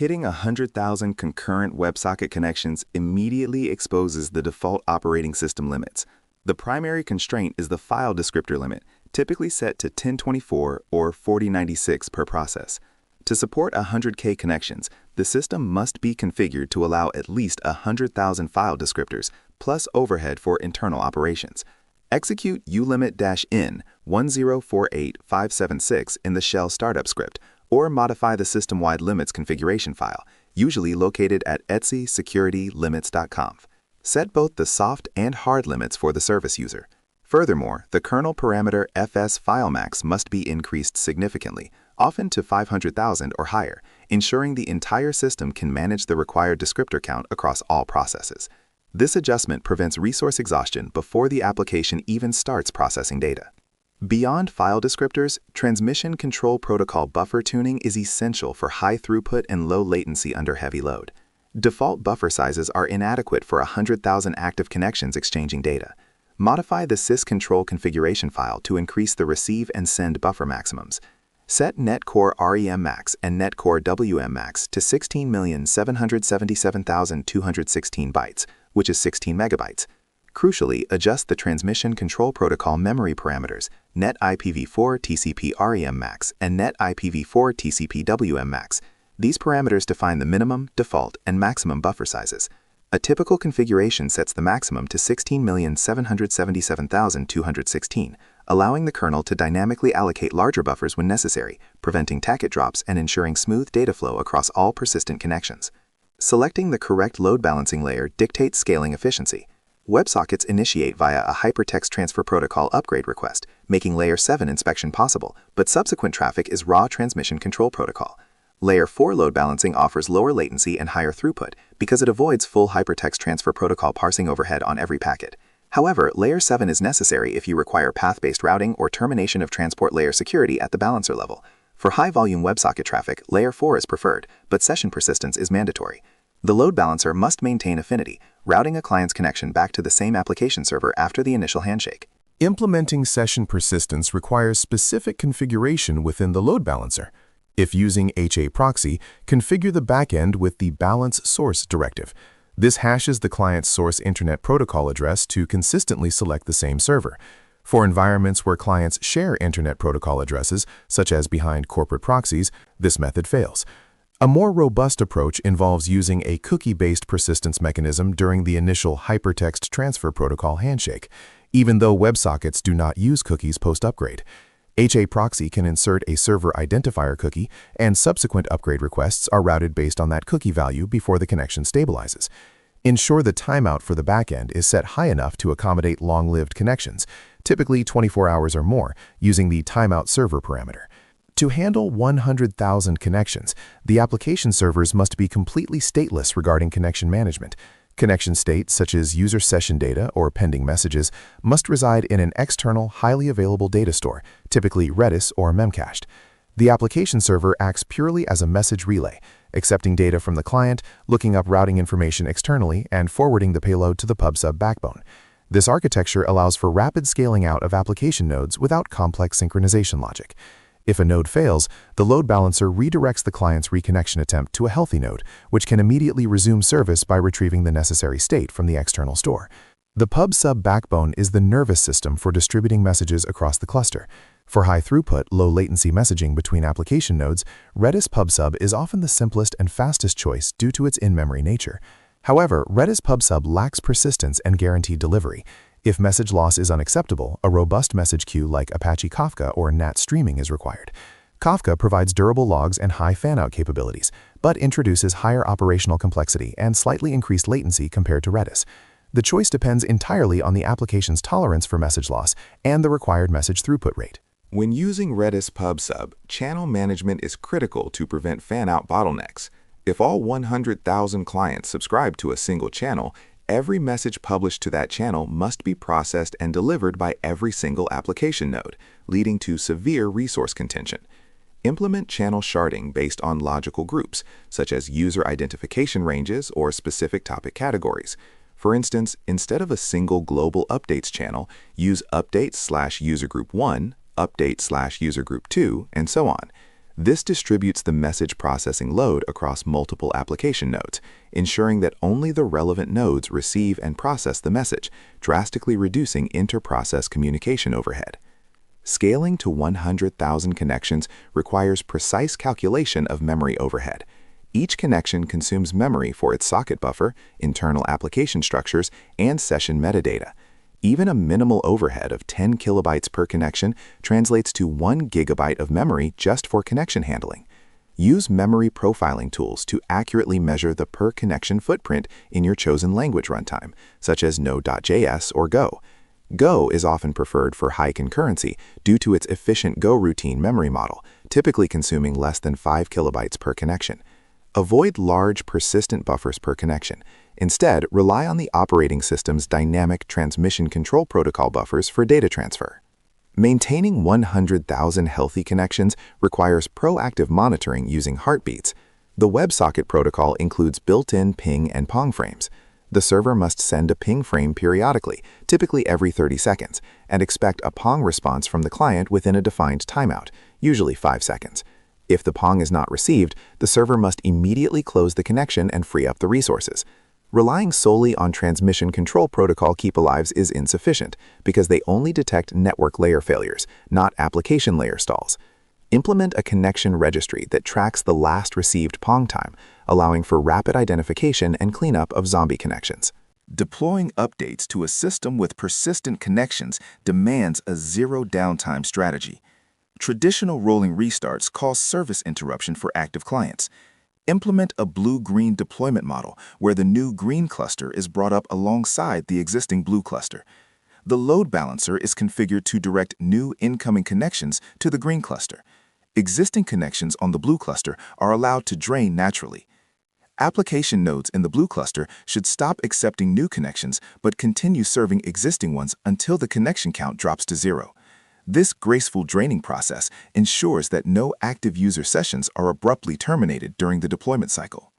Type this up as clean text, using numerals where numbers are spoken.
Hitting 100,000 concurrent WebSocket connections immediately exposes the default operating system limits. The primary constraint is the file descriptor limit, typically set to 1024 or 4096 per process. To support 100K connections, the system must be configured to allow at least 100,000 file descriptors, plus overhead for internal operations. Execute ulimit-n 1048576 in the shell startup script, or modify the system-wide limits configuration file, usually located at etsy-security-limits.conf. Set both the soft and hard limits for the service user. Furthermore, the kernel parameter fs_filemax must be increased significantly, often to 500,000 or higher, ensuring the entire system can manage the required descriptor count across all processes. This adjustment prevents resource exhaustion before the application even starts processing data. Beyond file descriptors, transmission control protocol buffer tuning is essential for high throughput and low latency under heavy load. Default buffer sizes are inadequate for 100,000 active connections exchanging data. Modify the sysctl configuration file to increase the receive and send buffer maximums. Set netcore REM max and netcore WM max to 16,777,216 bytes, which is 16 megabytes. Crucially, adjust the transmission control protocol memory parameters net IPv4 TCP REM max and net IPv4 TCP WM max. These parameters define the minimum, default, and maximum buffer sizes. A typical configuration sets the maximum to 16,777,216, allowing the kernel to dynamically allocate larger buffers when necessary, preventing packet drops and ensuring smooth data flow across all persistent connections. Selecting the correct load balancing layer dictates scaling efficiency. WebSockets initiate via a hypertext transfer protocol upgrade request, making Layer 7 inspection possible, but subsequent traffic is raw transmission control protocol. Layer 4 load balancing offers lower latency and higher throughput because it avoids full hypertext transfer protocol parsing overhead on every packet. However, Layer 7 is necessary if you require path-based routing or termination of transport layer security at the balancer level. For high-volume WebSocket traffic, Layer 4 is preferred, but session persistence is mandatory. The load balancer must maintain affinity, routing a client's connection back to the same application server after the initial handshake. Implementing session persistence requires specific configuration within the load balancer. If using HAProxy, configure the backend with the balance source directive. This hashes the client's source internet protocol address to consistently select the same server. For environments where clients share internet protocol addresses, such as behind corporate proxies, this method fails. A more robust approach involves using a cookie-based persistence mechanism during the initial hypertext transfer protocol handshake, even though WebSockets do not use cookies post-upgrade. HAProxy can insert a server identifier cookie, and subsequent upgrade requests are routed based on that cookie value before the connection stabilizes. Ensure the timeout for the backend is set high enough to accommodate long-lived connections, typically 24 hours or more, using the timeout server parameter. To handle 100,000 connections, the application servers must be completely stateless regarding connection management. Connection states, such as user session data or pending messages, must reside in an external, highly available data store, typically Redis or memcached. The application server acts purely as a message relay, accepting data from the client, looking up routing information externally, and forwarding the payload to the PubSub backbone. This architecture allows for rapid scaling out of application nodes without complex synchronization logic. If a node fails, the load balancer redirects the client's reconnection attempt to a healthy node, which can immediately resume service by retrieving the necessary state from the external store. The PubSub backbone is the nervous system for distributing messages across the cluster. For high-throughput, low-latency messaging between application nodes, Redis PubSub is often the simplest and fastest choice due to its in-memory nature. However, Redis PubSub lacks persistence and guaranteed delivery. If message loss is unacceptable, a robust message queue like Apache Kafka or NAT streaming is required. Kafka provides durable logs and high fan-out capabilities, but introduces higher operational complexity and slightly increased latency compared to Redis. The choice depends entirely on the application's tolerance for message loss and the required message throughput rate. When using Redis PubSub, channel management is critical to prevent fan-out bottlenecks. If all 100,000 clients subscribe to a single channel, every message published to that channel must be processed and delivered by every single application node, leading to severe resource contention. Implement channel sharding based on logical groups, such as user identification ranges or specific topic categories. For instance, instead of a single global updates channel, use updates/usergroup1, updates/usergroup2, and so on. This distributes the message processing load across multiple application nodes, ensuring that only the relevant nodes receive and process the message, drastically reducing inter-process communication overhead. Scaling to 100,000 connections requires precise calculation of memory overhead. Each connection consumes memory for its socket buffer, internal application structures, and session metadata. Even a minimal overhead of 10 kilobytes per connection translates to 1 gigabyte of memory just for connection handling. Use memory profiling tools to accurately measure the per-connection footprint in your chosen language runtime, such as Node.js or Go. Go is often preferred for high concurrency due to its efficient Go routine memory model, typically consuming less than 5 kilobytes per connection. Avoid large, persistent buffers per connection. Instead, rely on the operating system's dynamic transmission control protocol buffers for data transfer. Maintaining 100,000 healthy connections requires proactive monitoring using heartbeats. The WebSocket protocol includes built-in ping and pong frames. The server must send a ping frame periodically, typically every 30 seconds, and expect a pong response from the client within a defined timeout, usually 5 seconds. If the pong is not received, the server must immediately close the connection and free up the resources. Relying solely on transmission control protocol keep-alives is insufficient because they only detect network layer failures, not application layer stalls. Implement a connection registry that tracks the last received pong time, allowing for rapid identification and cleanup of zombie connections. Deploying updates to a system with persistent connections demands a zero-downtime strategy. Traditional rolling restarts cause service interruption for active clients. Implement a blue-green deployment model where the new green cluster is brought up alongside the existing blue cluster. The load balancer is configured to direct new incoming connections to the green cluster. Existing connections on the blue cluster are allowed to drain naturally. Application nodes in the blue cluster should stop accepting new connections but continue serving existing ones until the connection count drops to 0. This graceful draining process ensures that no active user sessions are abruptly terminated during the deployment cycle.